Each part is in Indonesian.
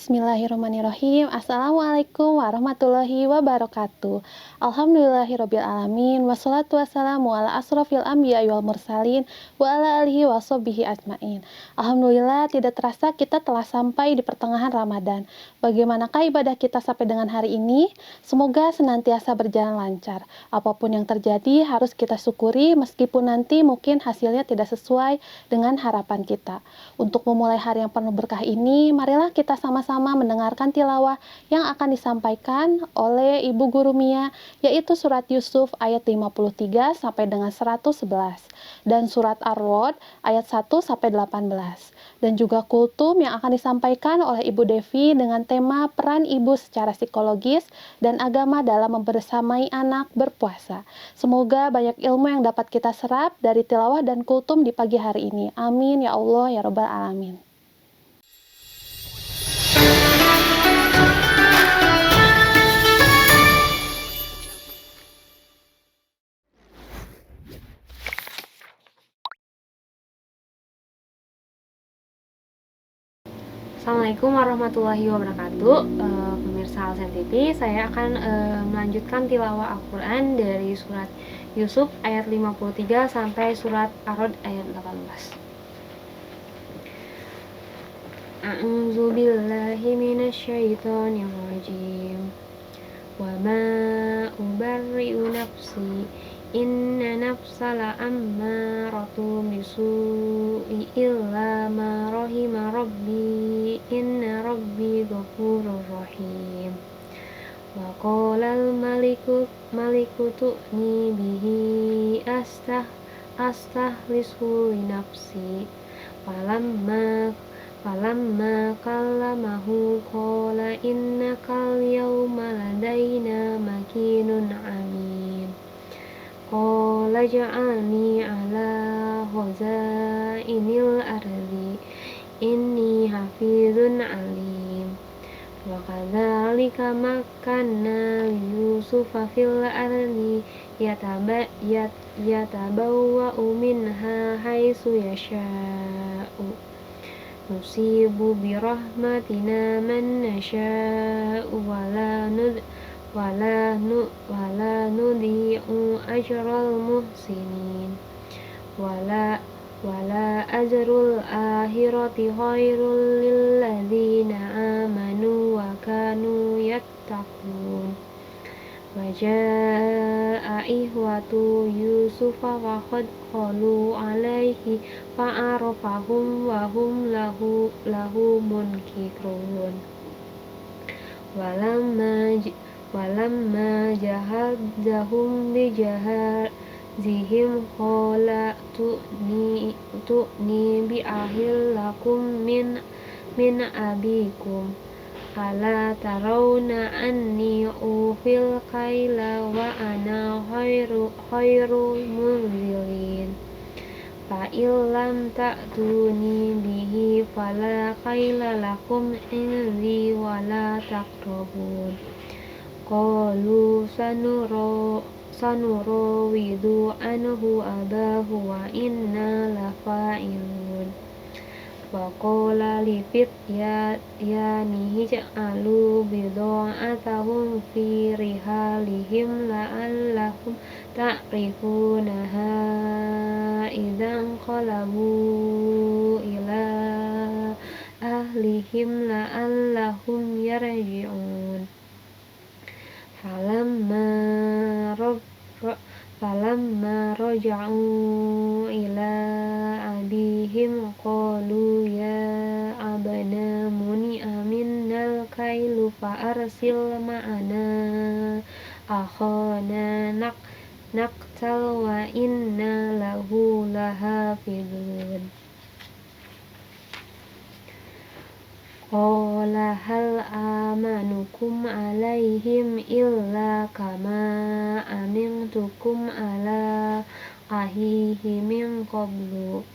Bismillahirrahmanirrahim. Assalamualaikum warahmatullahi wabarakatuh. Alhamdulillahirabbil alamin wassalatu wassalamu ala asrofil anbiya'i wal mursalin wa ala alihi washabbihi ajmain. Alhamdulillah, tidak terasa kita telah sampai di pertengahan Ramadan. Bagaimanakah ibadah kita sampai dengan hari ini? Semoga senantiasa berjalan lancar. Apapun yang terjadi harus kita syukuri meskipun nanti mungkin hasilnya tidak sesuai dengan harapan kita. Untuk memulai hari yang penuh berkah ini, marilah kita sama-sama mendengarkan tilawah yang akan disampaikan oleh Ibu Guru Mia, yaitu surat Yusuf ayat 53 sampai dengan 111 dan surat Ar-Rod ayat 1 sampai 18, dan juga kultum yang akan disampaikan oleh Ibu Devi dengan tema peran ibu secara psikologis dan agama dalam membersamai anak berpuasa. Semoga banyak ilmu yang dapat kita serap dari tilawah dan kultum di pagi hari ini. Amin ya Allah ya Rabbal alamin. Assalamualaikum warahmatullahi wabarakatuh. Pemirsa Alsen TV, saya akan melanjutkan tilawah Al-Quran dari surat Yusuf ayat 53 sampai surat Ar-Rod ayat 18. A'udzu billahi minasyaitonir rajim. Wa ma ubarri'u nafsi inna nafsa la'ammaratun bisu'i illa ma rahima rabbi inna rabbi ghafurur rahim. Wa qala al-maliku tu'ni bihi astahlisu li nafsi falamma kallamahu qala innakal yawma ladaina makinun amin. Qala ja'alni ala khazainil ardi inni hafizun alim. Wa kadzalika makkanna li Yusufa fil ardi yatabawwa'u minha haitsu yasha'u nusibu birahmatina man nasha'u wala nudhi'u ajral muhsinin wala ajrul akhirati khairul lilladzina amanu wa kanu yattaqun. Wa jaa'a ihwatu Yusufa wa qad qalu alaihi fa'arafahum wa hum lahu munkirun. Walamma jahadzahum bijahazihim qala tu'ni bi ahil lakum min abikum ala tarawna anni ufil kaila wa ana khairul munzilin. Fa illam ta'tuni bihi fala kaila lakum indi wala taqrabun. Qalu sanurawidu anhu abahu wa inna lafa'ilun. Wa qala li fityanihi ja'alu bida'atahum fi rihalihim la'allahum ta'rifunaha idzan qalabu ila ahlihim la'allahum yarji'un. Falamma raja'u ila abihim qalu ya abana muni'a minnal kailu fa arsil ma'ana akhana naktal wa inna lahu lahafidun. Qala hal amanukum alaihim illa kama amintukum ala ahihi min qablu.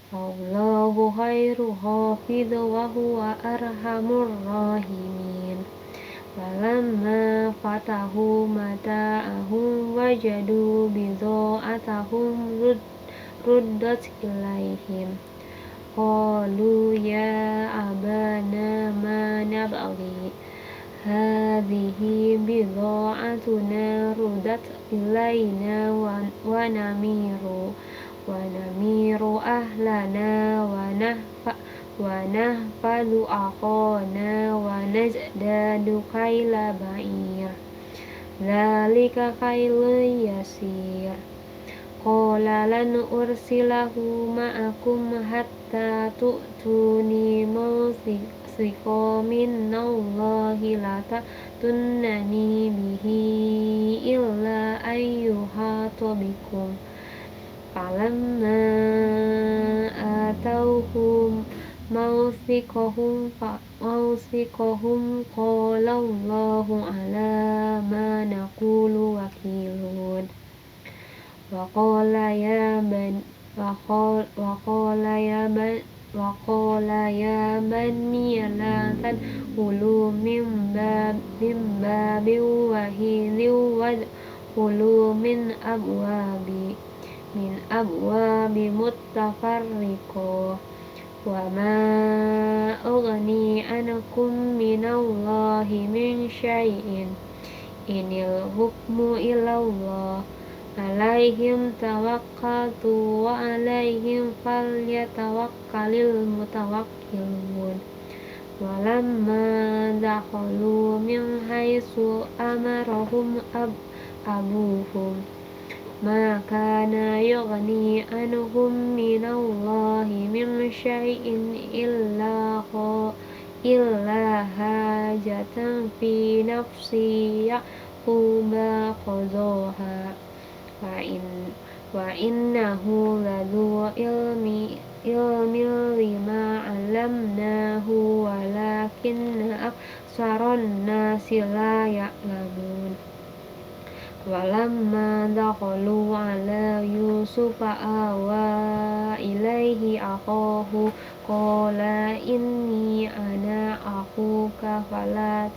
Allahu khairu hafidh wa huwa arhamur rahimin. Walamma fatahu mata'ahum wajadu bidha'atahum ruddat ilaihim. qalu ya abana ma nabghi hadhihi bidha'atuna rudat ilaina wa namiru ahlana wa nahfadu akhana wa nazdadu kaila ba'ir dzalika kailun yasir. Qala lan ursilahu ma'akum hatta tu'tuni mawthiqa minallahi la ta'tunnani bihi illa ayyuhata bikum. Falamma atauhum mawthiqahum qala Allahu ala ma naqulu wakilun. وقال يا بني لا تدخلوا من باب واحد وادخلوا من أبواب متفرقة وما أغني عنكم من الله من شيء إن الحكم إلى الله alaihim tawakkaltu wa alaihim falyatawakkalil mutawakkilun. Walamma dakhalu min haitsu amarahum abuhum ma kana yughni anhum minallahi min syai'in illa hajatan fi nafsi yaquba qadhaha wa innahu ladhu ilmi lima 'allamnahu walakinna aktsaran nasi la ya'lamun. Walamma dakhalu 'ala yusufa awa ilaihi akhahu qala inni ana akhuka fala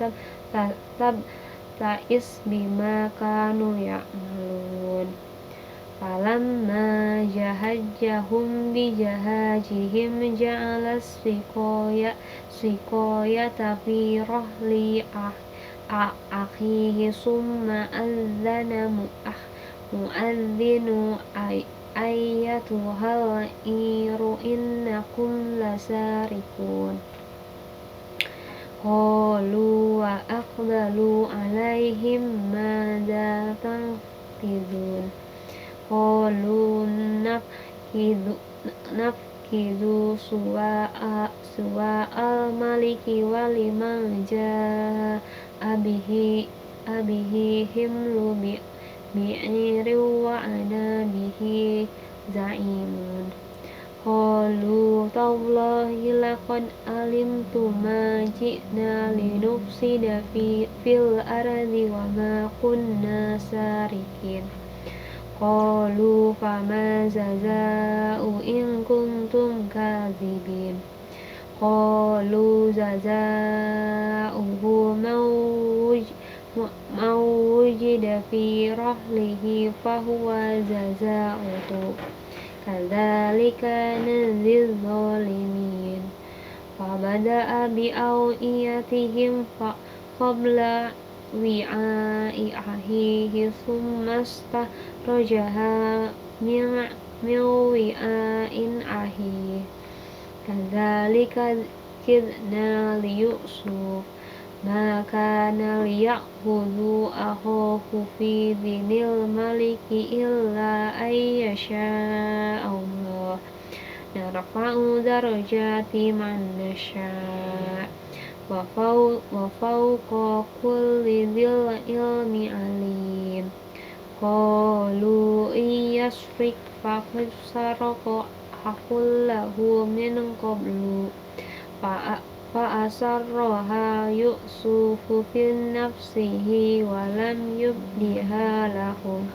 ta'is bima kanu ya'malun. Falamma jahajahum bijahajihim ja'ala siqayata fi rahli akhihi summa adzana mu'adzinu ayyatuhal iru innakum lasarikun. Qalu wa aqbalu alaihim madza tanqidun. Qalu nafkidu suwa'al maliki wa liman ja'a bihi himlu bi'iri wa ana bihi za'imun. Qalu tallahi laqad alimtum ma ji'na linufsida fil ardi wa ma kunna sarikin. Qalu fama jazaa'u in kuntum kadzibin. Qalu jazaa'uhu man wujida fi rahlihi fahuwa jazaa'uhu kadzalika najzil zalimin. Fabada'a bi'awiyatihim qabla wi'a'i ahihi thumma istakhrajaha min wi'a'in ahihi kadzalika kidna liyusuf ma kana liya'khudhu akhahu fi dinil maliki illa ayyasha Allah narfa'u darajati man nasha' wa fawqa kulli dhil ilmi alim. Qalu iyasrik faqad sarqa aqul lahu min qablu fa'asarraha yusufu fi nafsihi wa lam yubdiha lahum.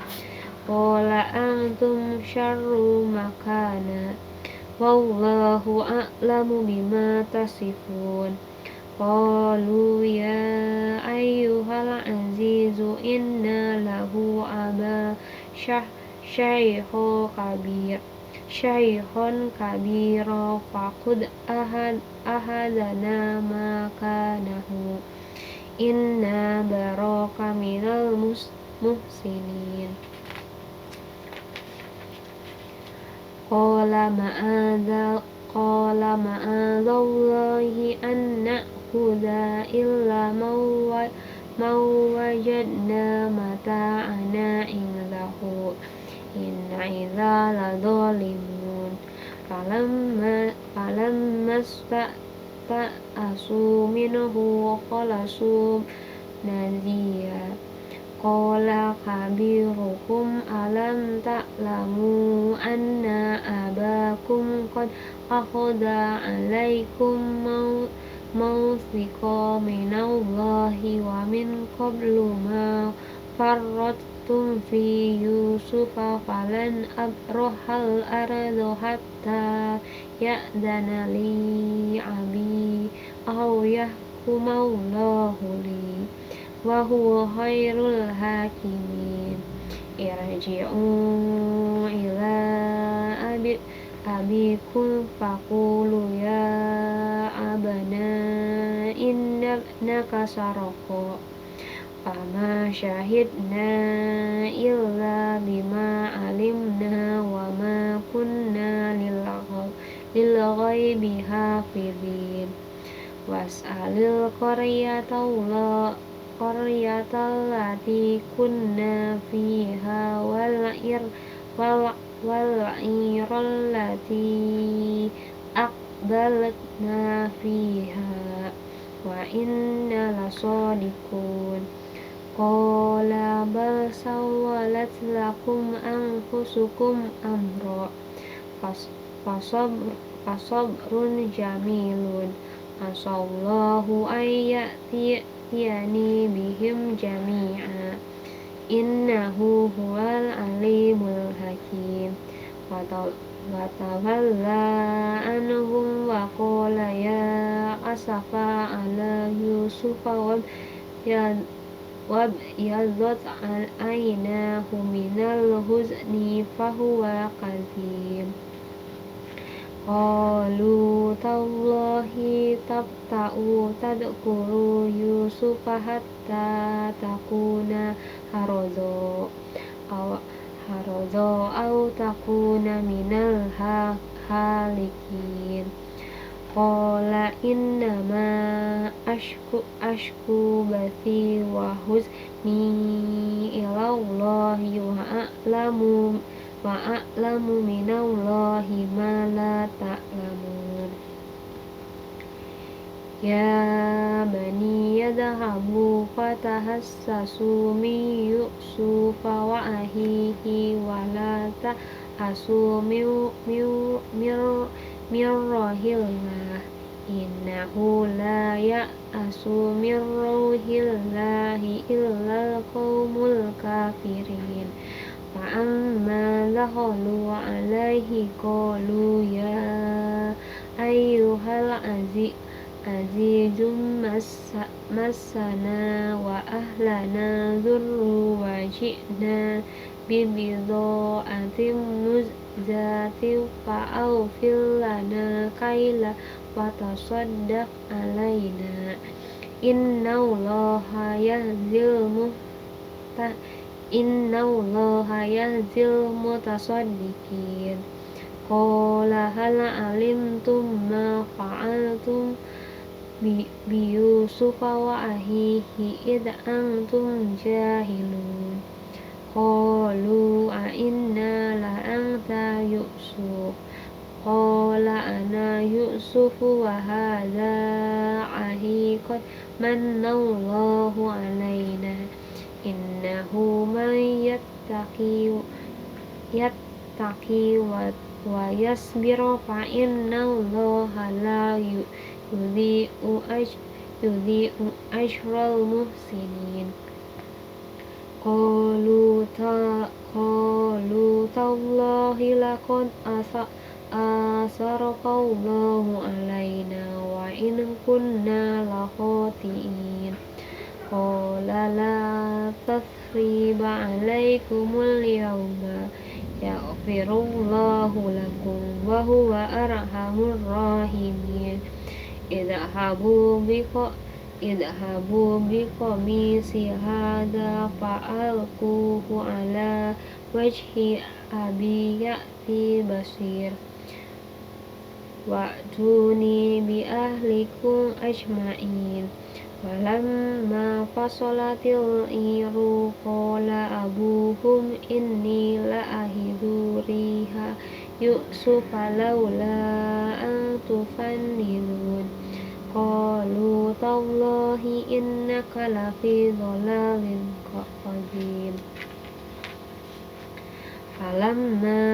Qala antum syarru makana wallahu a'lamu bima tasifun. Qalu ya ayyuhal azizu inna lahu aba shaykhu syaikhon kabira faqud ahadana makanahu inna baraka minal muhsinin. Qala ma'adzallahi an na'khudha illa man wajadna mata'ana indahu inna idza ladzalimun. Falamma sta'asu minhu khalasu najiya. Qala kabirukum alam ta'lamu anna abakum qad akhadha alaikum mawthiqa minallahi wa min qablu ma farrattum fi yusufa falan abrahal ardu hatta ya'dana li abi aw yahkumallahu li wa huwa khairul hakimin. Irji'u ila abikum faqulu ya abana inna ibnaka saraqa fama syahidna illa bima alimna wa ma kunna lil ghaibi hafidhin. Was'alil qaryatallati kunna fiha wal'irallati aqbalna fiha wa inna lasadiqun. Qala bal sawwalat lakum anfusukum amra fasabrun jamilun asallahu ayyatiyani bihim jami'a innahu huwal alimul hakim. Watawalla anhum wa qala ya asafa ala yusufa wabyadat aynahu minal huzni fahuwa kadhib. Qalu tallahi tabta'u tadkuru yusufa hatta takuna harozo aw takuna minal halikin. Qala innama ashku bathi wa huzni ilallahi wa a'lamu minallahi ma la ta'lamun. Ya bani yadhabu fatahassasu min yusufa wa ahihi wa la ta'asu mir rohillah innahu la ya'asu mir rohillahi illa qawmul kafirin. Fa'amma dakhalu alaihi qalu ya ayyuhal azizum massana wa ahlana dhurru wa ji'na bibidha'atin muzjatin fa'awfil lana kaila wa tasaddaq alaina innallaha yahzil mutasaddiqin. Qala hal alimtum ma fa'altum bi Yusufa wa ahihi id antum jahilun. Qalu a inna la anta Yusuf. Qala ana Yusuf wa hadha ahi qad mannallahu alaina innahu man yattaqi wa yasbir fa innallaha la yudhi'u ajral muhsinin. Qalu tallahi laqad asarafallahu alaina wa in kunna lakhatiin. Qala la tathriba alaikumul yawma yaghfirullahu lakum wa huwa arhamur rahimin. Idhabu biqamisi hadha fa'alquhu ala wajhi abi ya'ti basir wa'tuni bi ahlikum ajma'in. Walamma fasolatil iru qala abuhum inni la'ahidu riha Yusufa laula an tufannidun. Qalu tallahi innaka lafi dhalalin qadim. Falamma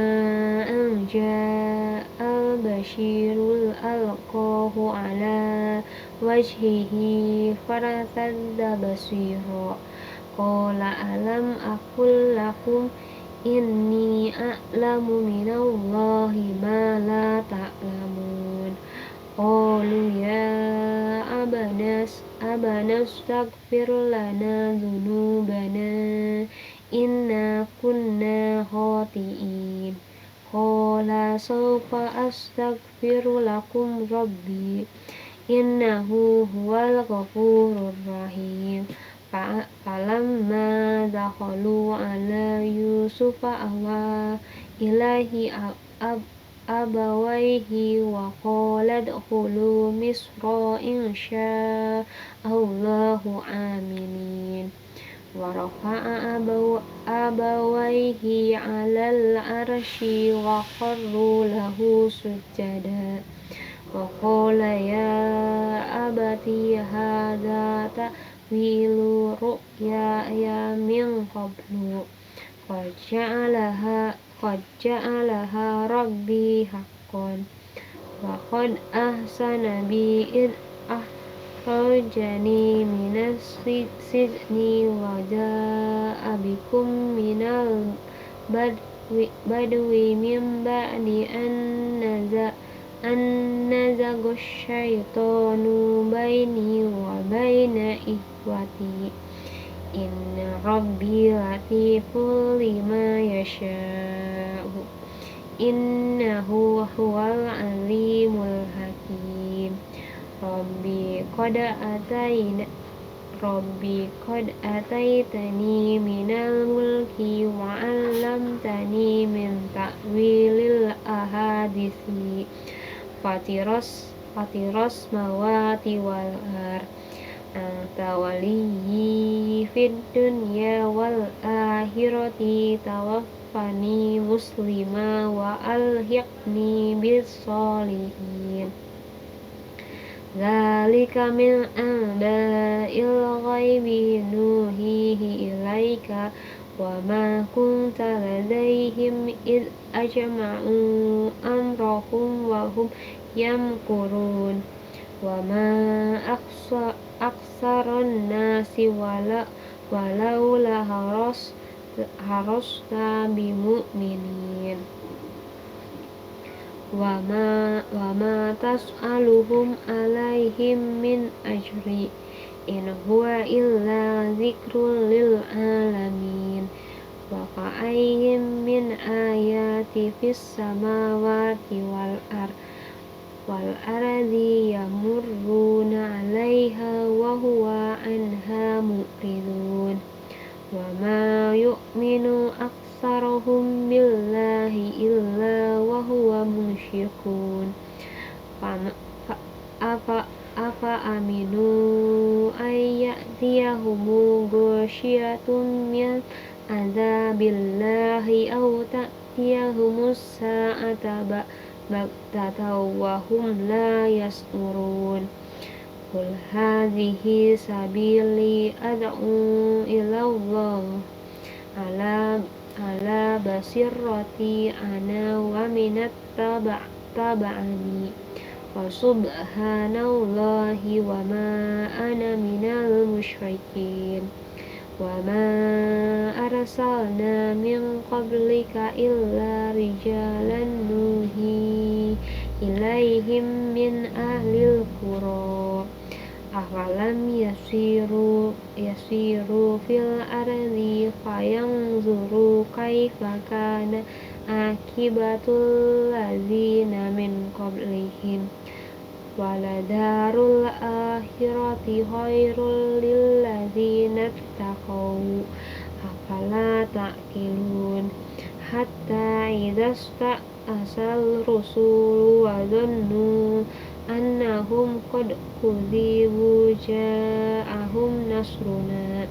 an ja'a bashirul alqahu ala wajhihi fartadda basira. Qala alam aqul lakum inni a'lamu minallahi ma la ta'lamun. Qalu ya abana astaghfir lana dhunubana inna kunna khati'in. Qala sawfa astaghfiru lakum rabbi innahu huwal ghafurur rahim. Falamma dakhalu ala Yusufa awa ilaihi abawaihi wa qala dkhulu misra insya Allahu aminin. Wa rafa'a abawaihi 'alal arsyi wa kharru lahu sujada. Wa qala ya abati hadha ta'wilu ru'yaya min qablu qad ja'alaha rabbi haqqan wa qad ahsana bi id akhrajani minas sijni wa ja'a bikum minal badwi min ba'di an nazaga syaitanu baini wa baina ikhwati inna rabbi latiful lima yasha'u innahu huwal alimul hakim. Rabbi qad ataitani minal mulki wa 'allamtani min ta'wilil ahaditsi fatiras mawati wal ar anta waliyyi fid dunya wal akhirati tawaffani muslima wa alhiqni bis sholihin. Dzalika min anba'il ghaibi nuhihi ilaika wa ma kunta ladaihim id ajma'u amrahum wa hum yamkurun. Wa ma aksarun nasi walau la harasta bimu'minin. Wa ma tas'aluhum alaihim min ajri in huwa illa zikrul lil alamin. Wa ka'ayyin min ayati fis samawati wal ardi yamurruna 'alaiha wa huwa anha mu'ridun. Wa ma yu'minu aktsaruhum billahi illa wa huwa musyrikun. Afa aminu ayyatiyahumu ghasyiyatun min adzabillahi aw ta'tiyahumus sa'ata baghtatan wa hum la yash'urun. Qul hadhihi sabili ad'u ilallah ala basirati ana wa minat taba'ani wa subhanallahi wa ma ana minal musyrikin. Wa ma arsalna min qablika illa rijalan nuhi ilaihim min ahlil qura. Afalam yasiru fil ardi fayanzuru kaifa kana akibatul ladzina min qablihim waladarul akhirati khairul lil ladzina taqaw afala ta'qilun hatta idza asal rusul wa dhannu annahum qad kudzibu ja'ahum nasruna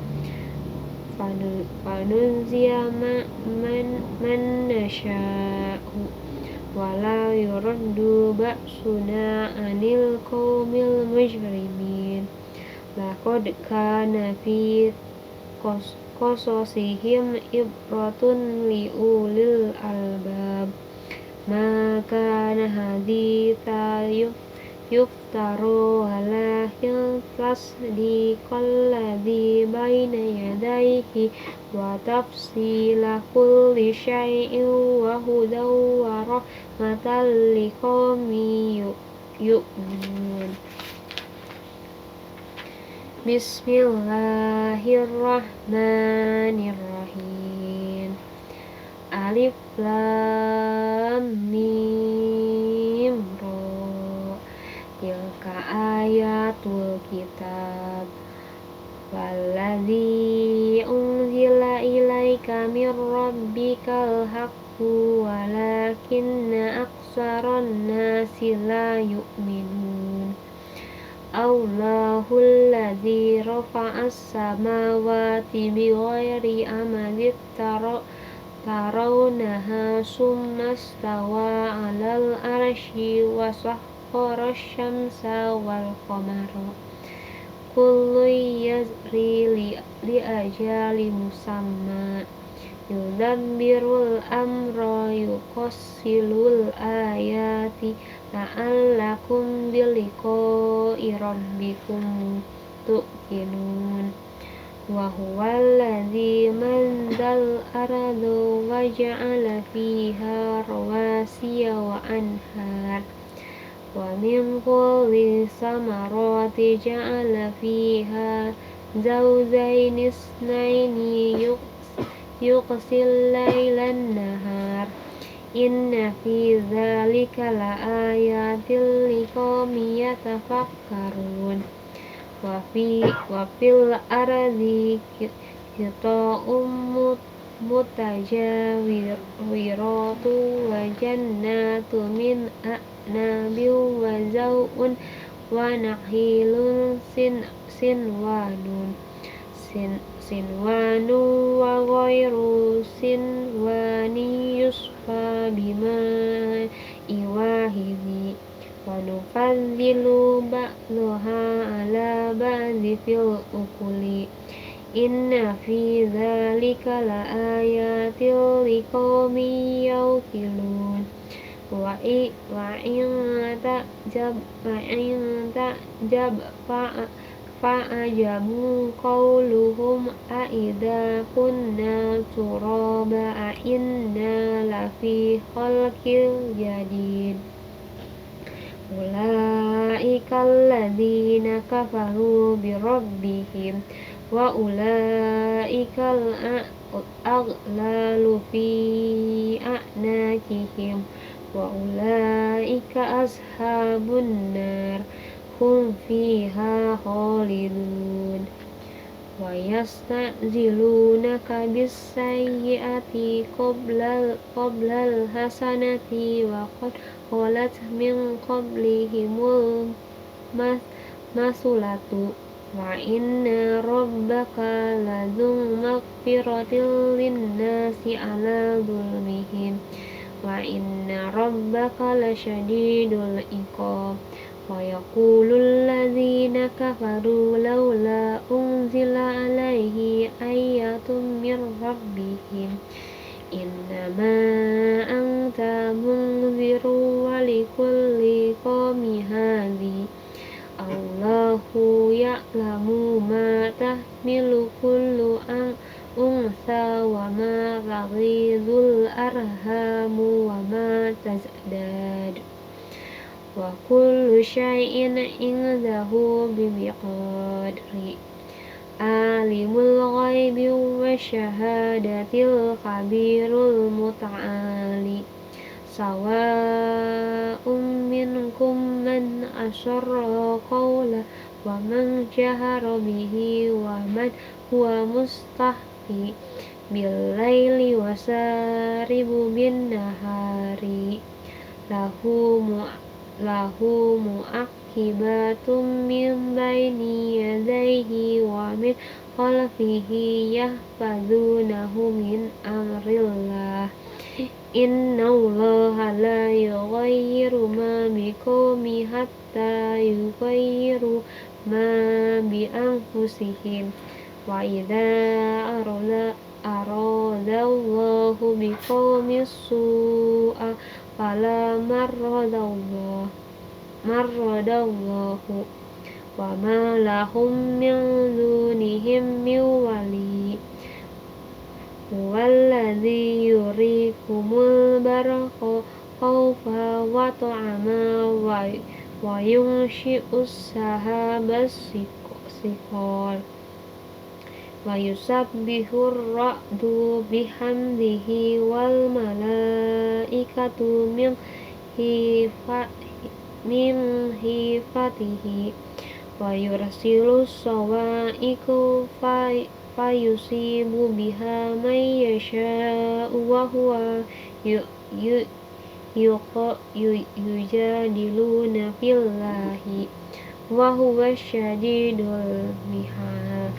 fanunziya man nasha'u wala yuraddu ba'suna anil qaumil mujrimin laqad kana fi qasasihim ibratun liulil albab ma kana haditha yuftaru walakin tasdiqal ladzi baina yadayhi wa tafsila kulli syai'in wa hudaw wa rahmatan liqaumin yu'minun. Bismillahirrahmanirrahim. Alif lam mim ra. Tilka ayatul kitab walladzi unzila ilaika mir rabbikal haqqu walakinna aksaran nasi la yu'minun. Allahul ladzi rafa'as samawati bighairi amadin tarawnaha summa stawa 'alal arsy wa sakhkhara asy-syamsa wal qamara kullun yajri li ajalin musamma yudabbirul amra yuqassilul ayati la'allakum biliqa'i rabbikum tuqinun. Wa huwal ladzi madal ardu wa ja'ala fiha rawasiya wa anhar wa min kulli samarati ja'ala fiha zawjaini itsnaini yuqsil lailan nahar inna fi dzalika laayatil liqaumin yatafakkarun wa fil ardi qita'um mutajawiratu wa jannatu min a'nabin wa zaw'un wa nakhilun sinwanu wa ghairu sinwani yusfa bima'i wahidi wa nufaddilu ba'daha ala ba'di fil ukuli inna fi dzalika laayatil liqaumin yaqilun. Wa in ta'jab fa'ajabu qawluhum a'idha kunna turaba a'inna lafi khalqin jadid. Ulaika alladzina kafaru birabbihim wa ulaika al-aghlalu fi a'naqihim wa ulaika ashabun nar hum fiha khalidun. Wa yasta'zilunaka bis-sayyi'ati qoblal hasanati wa qad khalat min qablihimul masulatu wa inna rabbaka ladzul maghfiratil linnasi ala dzulmihim wa inna rabbaka lasyadidul iqab. Wa yaqulul ladzina kafaru laula unzila alaihi ayatun mir rabbihim innama anta munziru wa likulli qaumin hadi Allahu ya'lamu ma tahmilu kullu unsa wa ma taghidul arhamu wa ma tazdad wa kullu syai'in indahu bimiqdari. alimul ghaibi wasyahadatil khabirul muta'ali sawa'un minkum man asarra qawla wa man jahara bihi wa man huwa mustahfi bil laili wa saribu bin nahari lahu mu'aqibatum min baini yadayhi wa min khalfihi yahfazunahu min amrillah innallaha la yughayyiru ma biqaumin hatta yughayyiru ma bi anfusihim wa idza aradallahu biqaumin su'a fala marradallahu wa ma lahum min dunihim min wali huwallazi yurikumul barqa khawfa wa ta'ama wa yunshi'us sahabas siqal wa yusabbihur ra'du bihamdihi wal malaikatu min hifatihi wa yursilus sawa'iqu fayusibu biha man yasha'u wa huwa yujadiluna fillahi wa huwa syadidul mihal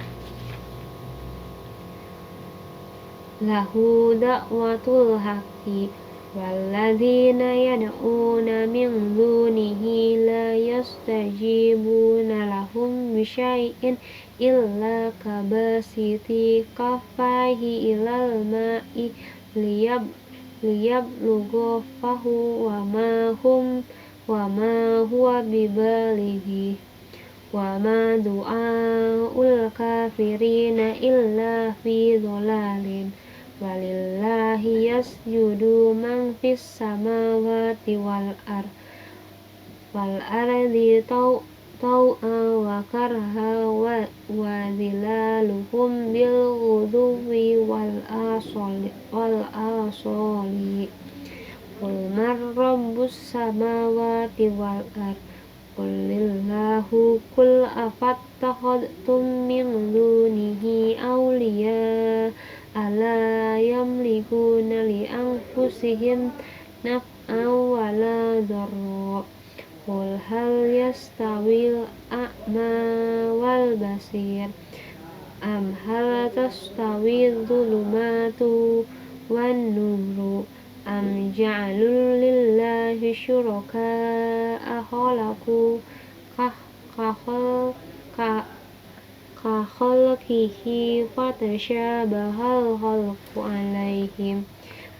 lahu da'watul haqqi walladzina yad'una min dunihi la yastajibuna lahum bisyai'in illa kabasiti kaffaihi ilal ma'i liyablugu fahu wa ma huwa bibalighi wa ma du'aul kafirina illa fi dhalalin walillahi yasjudu man fis samawati wal ardi taw'a wa karha wa zilaluhum bil ghuduwi wal asali qul man rabbus samawati wal ardi qulillahu qul afattakhadtum min dunihi awliya ala yamlikuna li anfusihim naf'an wala dharra qul hal yastawil a'ma wal basir am hal tastawil dhulumatu wan nuru am ja'alul lillahi syuraka'a khalaqu khalqihi fatashabahal khalqu alaihim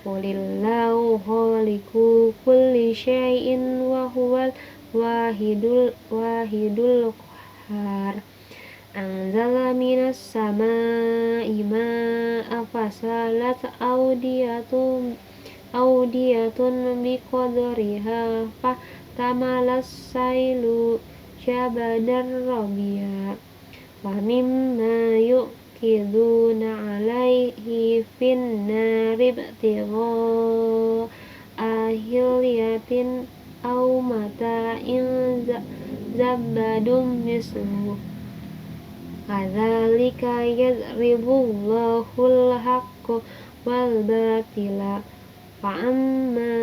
qulillahu khaliqu kulli syai'in wa huwal wahidul qahhar anzala minas samaa'i ma'an fasalat audiyatun biqadriha fahtamalas sailu jabadar rabiya wa mimma yuqiduna alaihi fin nari ibtigha ahiliyatin aw mata'in zabadum mislu kadzalika yadribullahu al-haqqa wal batila fa'amma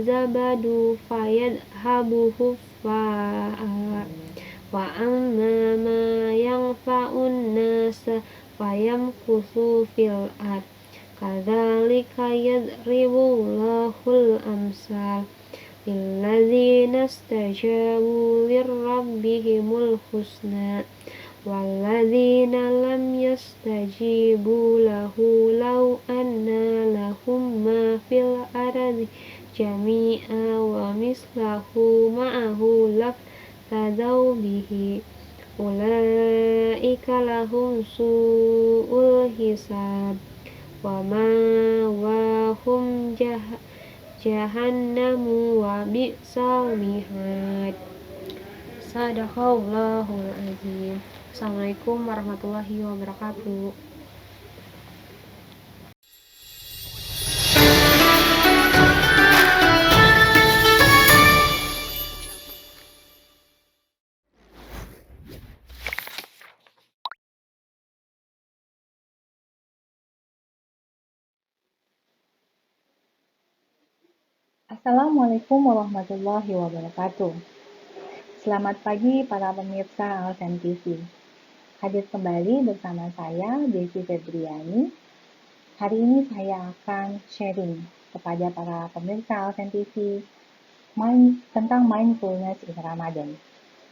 zabadu fayadhabu huffa'a wa amma ma yanfa'un nasa fayamkusu fil ard kadzalika yadribullahu al-amsal lilladzina istajabu lirabbihimul husna walladzina lam yastajibu lahu law anna lahum ma fil ardi jami'a wa mislahu ma'ahu laftadaw bihi ulaika lahum su'ul hisab wa ma'wahum jahannamu wa bi'sal mihad. Sadaqallahul azim. Assalamualaikum warahmatullahi wabarakatuh. Assalamualaikum warahmatullahi wabarakatuh. Selamat pagi para pemirsa Alsen TV. Hadir kembali bersama saya, Desi Febriani. Hari ini saya akan sharing kepada para pemirsa Alsen TV tentang mindfulness in Ramadan.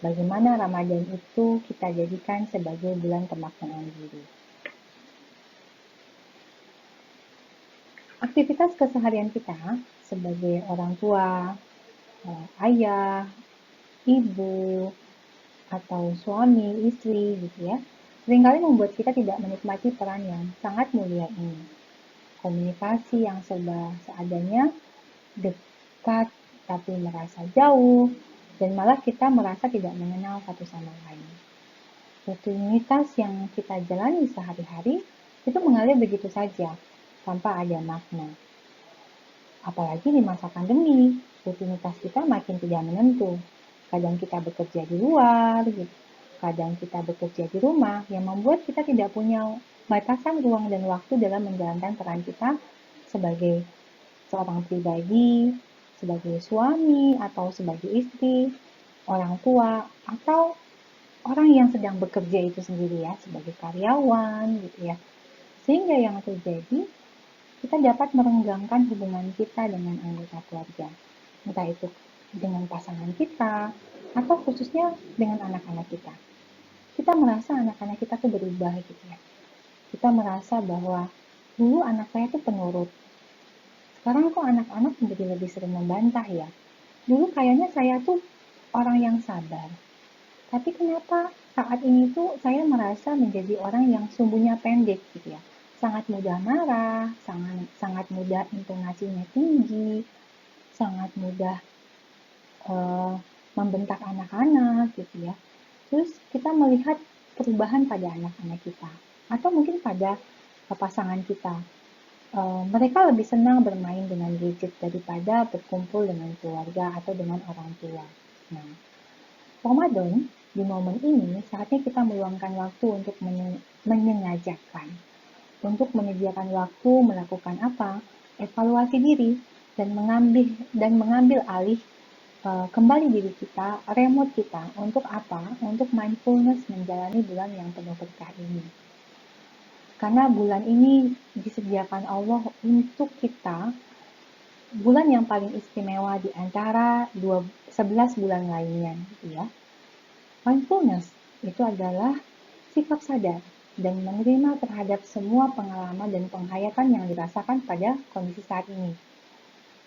Bagaimana Ramadan itu kita jadikan sebagai bulan pemaknaan diri. Aktivitas keseharian kita sebagai orang tua, ayah, ibu, atau suami, istri gitu ya, seringkali membuat kita tidak menikmati peran yang sangat mulia ini. Komunikasi yang serba seadanya, dekat tapi merasa jauh, dan malah kita merasa tidak mengenal satu sama lain. Rutinitas yang kita jalani sehari-hari itu mengalir begitu saja, tanpa ada makna. Apalagi di masa pandemi, rutinitas kita makin tidak menentu. Kadang kita bekerja di luar, kadang kita bekerja di rumah, yang membuat kita tidak punya batasan ruang dan waktu dalam menjalankan peran kita sebagai seorang pribadi, sebagai suami atau sebagai istri, orang tua, atau orang yang sedang bekerja itu sendiri ya, sebagai karyawan gitu ya. Sehingga yang terjadi, kita dapat merenggangkan hubungan kita dengan anggota keluarga, entah itu dengan pasangan kita, atau khususnya dengan anak-anak kita. Kita merasa anak-anak kita tuh berubah gitu ya. Kita merasa bahwa dulu anak saya tuh penurut, sekarang kok anak-anak menjadi lebih sering membantah ya. Dulu kayaknya saya tuh orang yang sabar, tapi kenapa saat ini tuh saya merasa menjadi orang yang sumbunya pendek gitu ya. Sangat mudah marah, sangat mudah intonasinya tinggi, sangat mudah membentak anak-anak gitu ya. Terus kita melihat perubahan pada anak-anak kita, atau mungkin pada pasangan kita. Mereka lebih senang bermain dengan gadget daripada berkumpul dengan keluarga atau dengan orang tua. Nah, Ramadan, di momen ini saatnya kita meluangkan waktu untuk menyengajakan, untuk menyediakan waktu melakukan apa? Evaluasi diri dan mengambil alih kembali diri kita, remote kita untuk apa? Untuk mindfulness menjalani bulan yang penuh berkah ini. Karena bulan ini disediakan Allah untuk kita, bulan yang paling istimewa di antara 11 bulan lainnya gitu ya. Mindfulness itu adalah sikap sadar dan menerima terhadap semua pengalaman dan penghayatan yang dirasakan pada kondisi saat ini.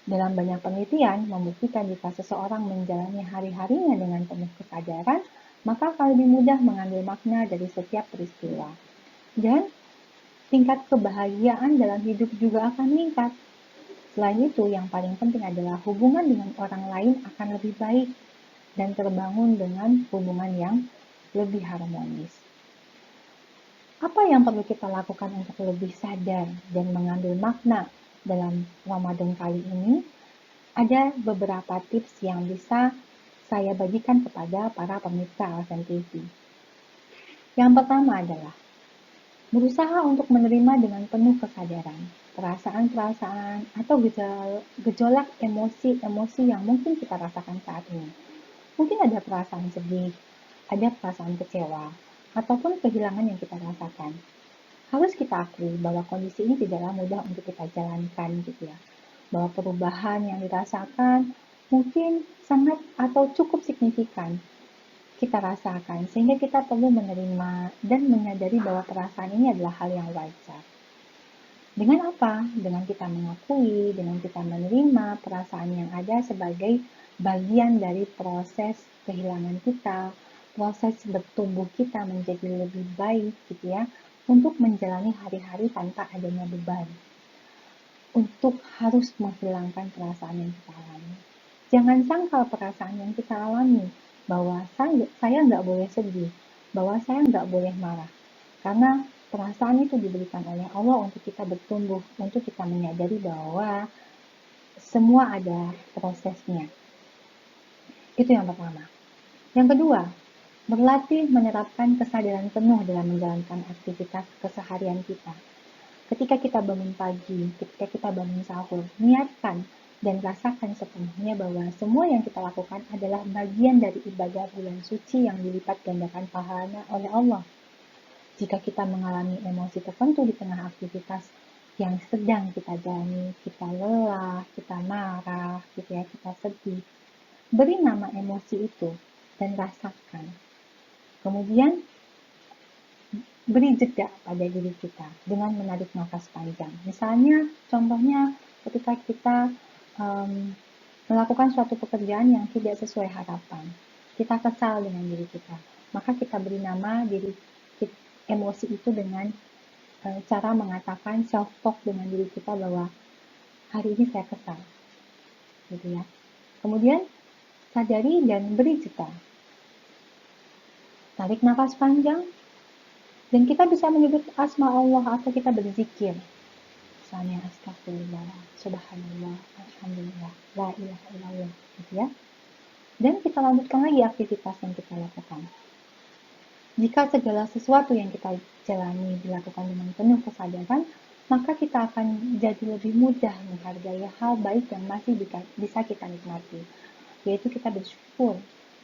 Dalam banyak penelitian membuktikan jika seseorang menjalani hari-harinya dengan penuh kesadaran, maka akan lebih mudah mengambil makna dari setiap peristiwa. Dan tingkat kebahagiaan dalam hidup juga akan meningkat. Selain itu, yang paling penting adalah hubungan dengan orang lain akan lebih baik dan terbangun dengan hubungan yang lebih harmonis. Apa yang perlu kita lakukan untuk lebih sadar dan mengambil makna dalam Ramadan kali ini? Ada beberapa tips yang bisa saya bagikan kepada para pemirsa Alsen TV. Yang pertama adalah berusaha untuk menerima dengan penuh kesadaran perasaan-perasaan atau gejolak emosi-emosi yang mungkin kita rasakan saat ini. Mungkin ada perasaan sedih, ada perasaan kecewa, ataupun kehilangan yang kita rasakan. Harus kita akui bahwa kondisi ini tidaklah mudah untuk kita jalankan gitu ya. Bahwa perubahan yang dirasakan mungkin sangat atau cukup signifikan kita rasakan, sehingga kita perlu menerima dan menyadari bahwa perasaan ini adalah hal yang wajar. Dengan apa? Dengan kita mengakui, dengan kita menerima perasaan yang ada sebagai bagian dari proses kehilangan kita, proses bertumbuh kita menjadi lebih baik gitu ya, untuk menjalani hari-hari tanpa adanya beban, untuk harus menghilangkan perasaan yang kita alami. Jangan sangkal perasaan yang kita alami bahwa saya nggak boleh sedih, bahwa saya nggak boleh marah. Karena perasaan itu diberikan oleh Allah untuk kita bertumbuh, untuk kita menyadari bahwa semua ada prosesnya. Itu yang pertama. Yang kedua, berlatih menerapkan kesadaran penuh dalam menjalankan aktivitas keseharian kita. Ketika kita bangun pagi, ketika kita bangun sahur, niatkan dan rasakan sepenuhnya bahwa semua yang kita lakukan adalah bagian dari ibadah bulan suci yang dilipat gandakan pahalanya oleh Allah. Jika kita mengalami emosi tertentu di tengah aktivitas yang sedang kita jalani, kita lelah, kita marah, gitu ya, kita sedih, beri nama emosi itu dan rasakan. Kemudian beri jeda pada diri kita dengan menarik nafas panjang. Misalnya, contohnya ketika kita melakukan suatu pekerjaan yang tidak sesuai harapan, kita kesal dengan diri kita, maka kita beri nama diri emosi itu dengan cara mengatakan self talk dengan diri kita bahwa hari ini saya kesal, gitu ya. Kemudian sadari dan beri jeda. Tarik nafas panjang, dan kita bisa menyebut asma Allah atau kita berzikir. Misalnya astagfirullah, subhanallah, alhamdulillah, la ilaha illallah, gitu ya. Dan kita lanjutkan lagi aktivitas yang kita lakukan. Jika segala sesuatu yang kita jalani dilakukan dengan penuh kesadaran, maka kita akan jadi lebih mudah menghargai hal baik yang masih bisa kita nikmati. Yaitu kita bersyukur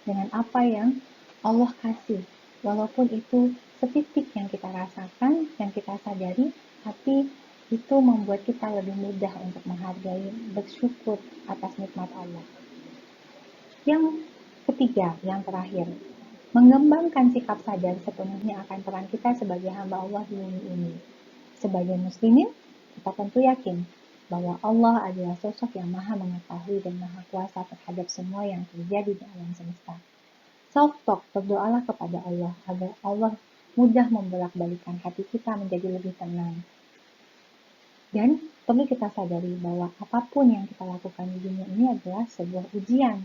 dengan apa yang Allah kasih. Walaupun itu setitik yang kita rasakan, yang kita sadari, tapi itu membuat kita lebih mudah untuk menghargai, bersyukur atas nikmat Allah. Yang ketiga, yang terakhir, mengembangkan sikap sadar sepenuhnya akan peran kita sebagai hamba Allah di bumi ini. Sebagai muslimin, kita tentu yakin bahwa Allah adalah sosok yang maha mengetahui dan maha kuasa terhadap semua yang terjadi di alam semesta. Self-talk, berdoalah kepada Allah agar Allah mudah membolak-balikan hati kita menjadi lebih tenang. Dan perlu kita sadari bahwa apapun yang kita lakukan di dunia ini adalah sebuah ujian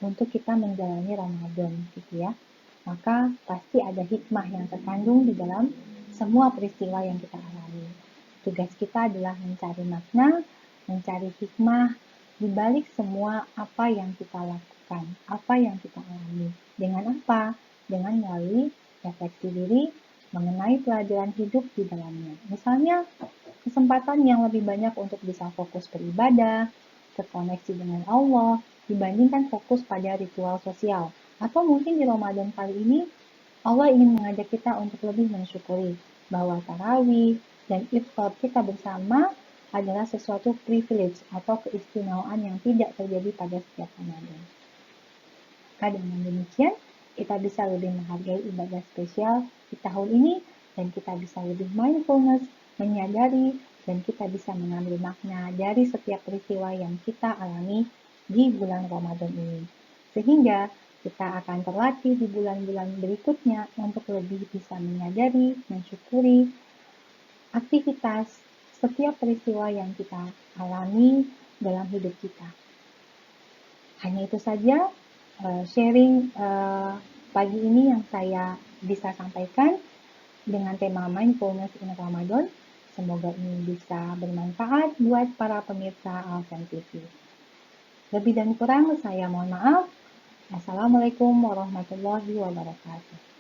untuk kita menjalani Ramadan, gitu ya. Maka pasti ada hikmah yang terkandung di dalam semua peristiwa yang kita alami. Tugas kita adalah mencari makna, mencari hikmah di balik semua apa yang kita lakukan, apa yang kita alami. Dengan apa? Dengan melalui refleksi diri, mengenai pelajaran hidup di dalamnya. Misalnya, kesempatan yang lebih banyak untuk bisa fokus beribadah, terkoneksi dengan Allah, dibandingkan fokus pada ritual sosial. Atau mungkin di Ramadan kali ini, Allah ingin mengajak kita untuk lebih mensyukuri bahwa tarawih dan iftar kita bersama adalah sesuatu privilege atau keistimewaan yang tidak terjadi pada setiap Ramadan. Maka dengan demikian, kita bisa lebih menghargai ibadah spesial di tahun ini, dan kita bisa lebih mindfulness, menyadari, dan kita bisa mengambil makna dari setiap peristiwa yang kita alami di bulan Ramadan ini. Sehingga kita akan terlatih di bulan-bulan berikutnya untuk lebih bisa menyadari, mensyukuri aktivitas setiap peristiwa yang kita alami dalam hidup kita. Hanya itu saja sharing pagi ini yang saya bisa sampaikan dengan tema Mindfulness in Ramadan. Semoga ini bisa bermanfaat buat para pemirsa Alsen TV. Lebih dan kurang saya mohon maaf. Assalamualaikum warahmatullahi wabarakatuh.